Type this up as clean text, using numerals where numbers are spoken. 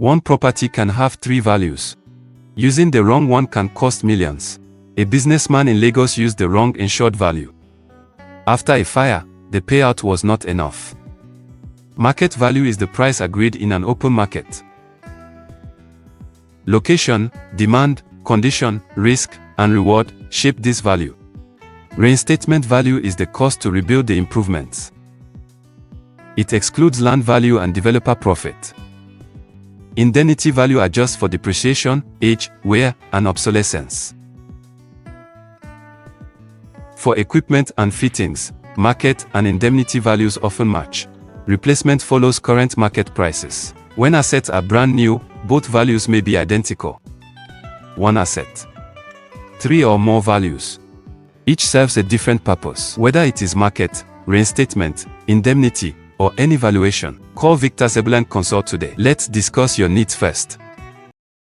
One property can have 3 values. Using the wrong one can cost millions. A businessman in Lagos used the wrong insured value. After a fire, the payout was not enough. Market value is the price agreed in an open market. Location, demand, condition, risk, and reward shape this value. Reinstatement value is the cost to rebuild the improvements. It excludes land value and developer profit. Indemnity value adjusts for depreciation, age, wear, and obsolescence. For equipment and fittings, market and indemnity values often match. Replacement follows current market prices. When assets are brand new, both values may be identical. One asset. 3 or more values. Each serves a different purpose. Whether it is market, reinstatement, indemnity, or any valuation, call Victor Zebulon Consult today. Let's discuss your needs first.